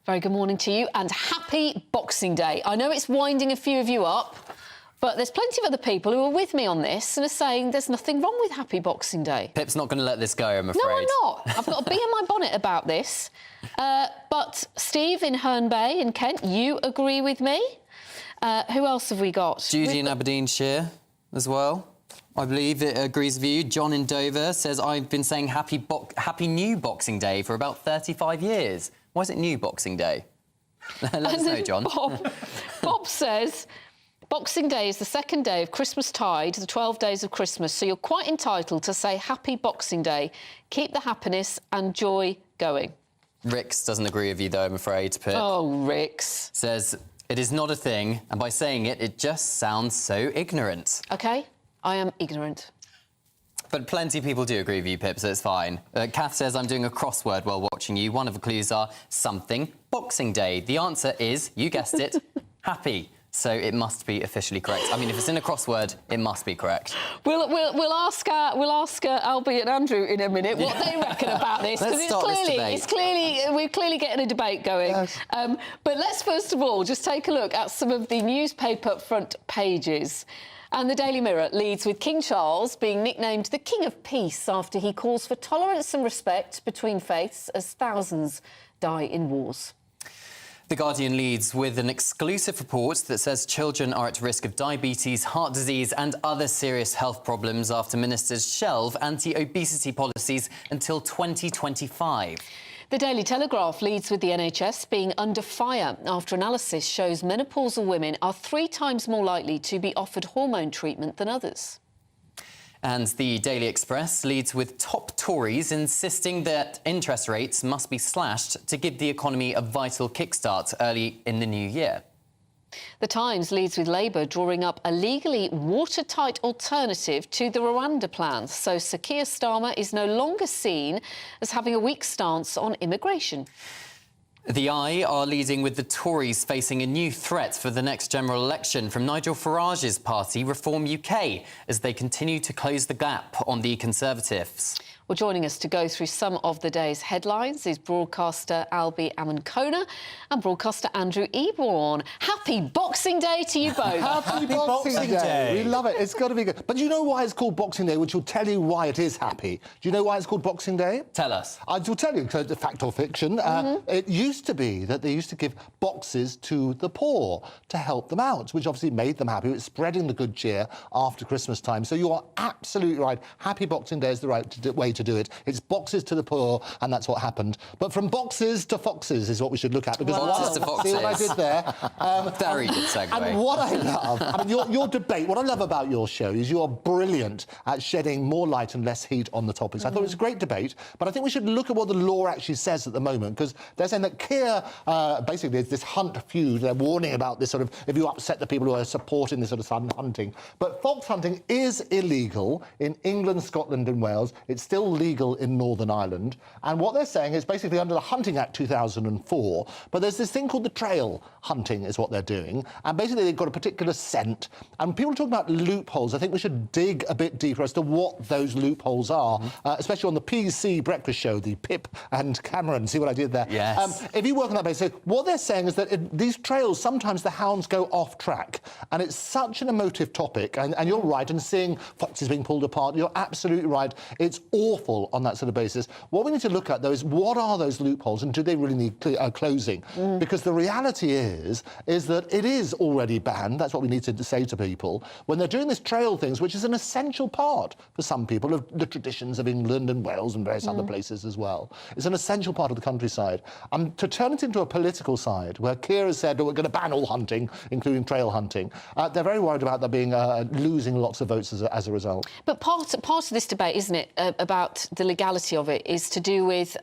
Very good morning to you and happy Boxing Day. I know it's winding a few of you up, but there's plenty of other people who are with me on this and are saying there's nothing wrong with happy Boxing Day. Pip's not going to let this go, I'm afraid. No, I'm not. I've got a bee in my bonnet about this. But Steve in Herne Bay in Kent, you agree with me. Who else have we got? Judy in Aberdeenshire as well. I believe it agrees with you. John in Dover says, I've been saying happy new Boxing Day for about 35 years. Why is it new Boxing Day? Let us know, John. Bob says, Boxing Day is the second day of Christmas tide, the 12 days of Christmas, so you're quite entitled to say happy Boxing Day. Keep the happiness and joy going. Rix doesn't agree with you, though, I'm afraid, Pip. Oh, Rix. Says, it is not a thing, and by saying it, it just sounds so ignorant. OK, I am ignorant. But plenty of people do agree with you, Pip, so it's fine. Kath says, I'm doing a crossword while watching you. One of the clues are something Boxing Day. The answer is, you guessed it, happy. So it must be officially correct. I mean, if it's in a crossword, it must be correct. We'll ask Albie and Andrew in a minute what they reckon about this, because we're clearly getting a debate going. Yes. But let's first of all just take a look at some of the newspaper front pages. And the Daily Mirror leads with King Charles being nicknamed the King of Peace after he calls for tolerance and respect between faiths as thousands die in wars. The Guardian leads with an exclusive report that says children are at risk of diabetes, heart disease and other serious health problems after ministers shelve anti-obesity policies until 2025. The Daily Telegraph leads with the NHS being under fire after analysis shows menopausal women are 3 times more likely to be offered hormone treatment than others. And the Daily Express leads with top Tories insisting that interest rates must be slashed to give the economy a vital kickstart early in the new year. The Times leads with Labour drawing up a legally watertight alternative to the Rwanda plans, so Sir Keir Starmer is no longer seen as having a weak stance on immigration. The Eye are leading with the Tories facing a new threat for the next general election from Nigel Farage's party, Reform UK, as they continue to close the gap on the Conservatives. Well, joining us to go through some of the day's headlines is broadcaster Albie Amankona and broadcaster Andrew Eborn. Happy Boxing Day to you both. Happy Boxing Day. We love it. It's got to be good. But do you know why it's called Boxing Day, which will tell you why it is happy? Do you know why it's called Boxing Day? Tell us. I will tell you, fact or fiction. It used to be that they used to give boxes to the poor to help them out, which obviously made them happy. It's spreading the good cheer after Christmas time. So you are absolutely right. Happy Boxing Day is the right way to do it. It's boxes to the poor, and that's what happened. But from boxes to foxes is what we should look at. Because boxes to foxes. See what I did there? Very good segue. And what I love, I mean, your debate, what I love about your show is you are brilliant at shedding more light and less heat on the topics. I thought it was a great debate, but I think we should look at what the law actually says at the moment, because they're saying that Keir, basically, there's this hunt feud. They're warning about this sort of, if you upset the people who are supporting this sort of hunting. But fox hunting is illegal in England, Scotland and Wales. It's still legal in Northern Ireland. And what they're saying is basically under the Hunting Act 2004, but there's this thing called the trail hunting is what they're doing. And basically they've got a particular scent. And people talk about loopholes. I think we should dig a bit deeper as to what those loopholes are, especially on the PC breakfast show, the Pip and Cameron. See what I did there? Yes. If you work on that basis, what they're saying is that these trails, sometimes the hounds go off track. And it's such an emotive topic. And you're right, and seeing foxes being pulled apart, you're absolutely right. It's awful on that sort of basis. What we need to look at, though, is what are those loopholes and do they really need closing? Because the reality is that it is already banned. That's what we need to say to people. When they're doing this trail things, which is an essential part for some people of the traditions of England and Wales and various other places as well. It's an essential part of the countryside. To turn it into a political side, where Keir has said, we're going to ban all hunting, including trail hunting, they're very worried about there being losing lots of votes as a result. But part of this debate, isn't it, about the legality of it, is to do with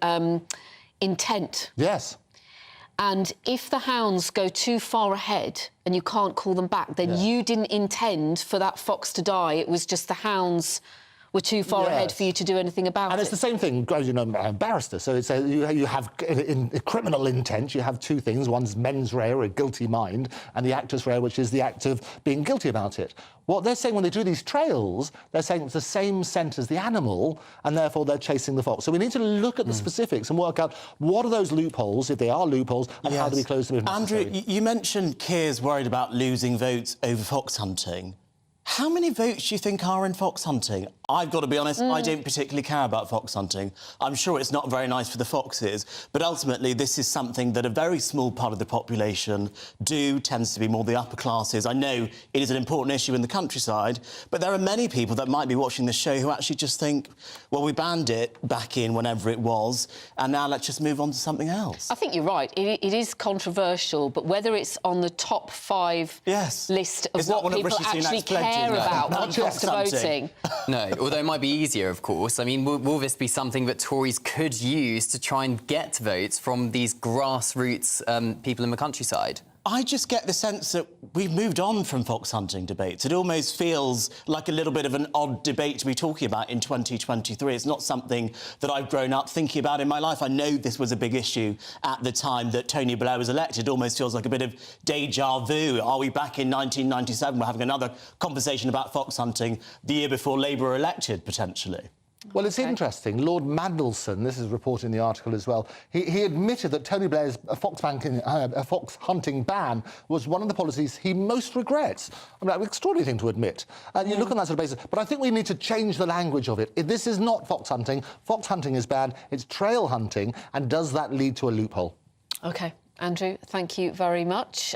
intent. Yes. And if the hounds go too far ahead and you can't call them back, then you didn't intend for that fox to die. It was just the hounds were too far ahead for you to do anything about it. And it's the same thing, as you know, barrister. So it's you have in criminal intent, you have two things. One's mens rea, or a guilty mind, and the actus rea, which is the act of being guilty about it. What they're saying when they do these trails, they're saying it's the same scent as the animal, and therefore they're chasing the fox. So we need to look at the specifics and work out what are those loopholes, if they are loopholes, and how do we close them if necessary. Andrew, you mentioned Keir's worried about losing votes over fox hunting. How many votes do you think are in fox hunting? I've got to be honest, I don't particularly care about fox hunting. I'm sure it's not very nice for the foxes, but ultimately this is something that a very small part of the population tends to be more the upper classes. I know it is an important issue in the countryside, but there are many people that might be watching this show who actually just think, well, we banned it back in whenever it was, and now let's just move on to something else. I think you're right. It is controversial, but whether it's on the top 5 list of what people actually care about when it comes to voting... No. Although it might be easier, of course. I mean, will this be something that Tories could use to try and get votes from these grassroots people in the countryside? I just get the sense that we've moved on from fox hunting debates. It almost feels like a little bit of an odd debate to be talking about in 2023. It's not something that I've grown up thinking about in my life. I know this was a big issue at the time that Tony Blair was elected. It almost feels like a bit of deja vu. Are we back in 1997? We're having another conversation about fox hunting the year before Labour were elected, potentially. Well, it's interesting. Lord Mandelson, this is reported in the article as well, he admitted that Tony Blair's fox hunting ban was one of the policies he most regrets. I mean, an extraordinary thing to admit. You look on that sort of basis. But I think we need to change the language of it. This is not fox hunting. Fox hunting is bad. It's trail hunting. And does that lead to a loophole? OK. Andrew, thank you very much.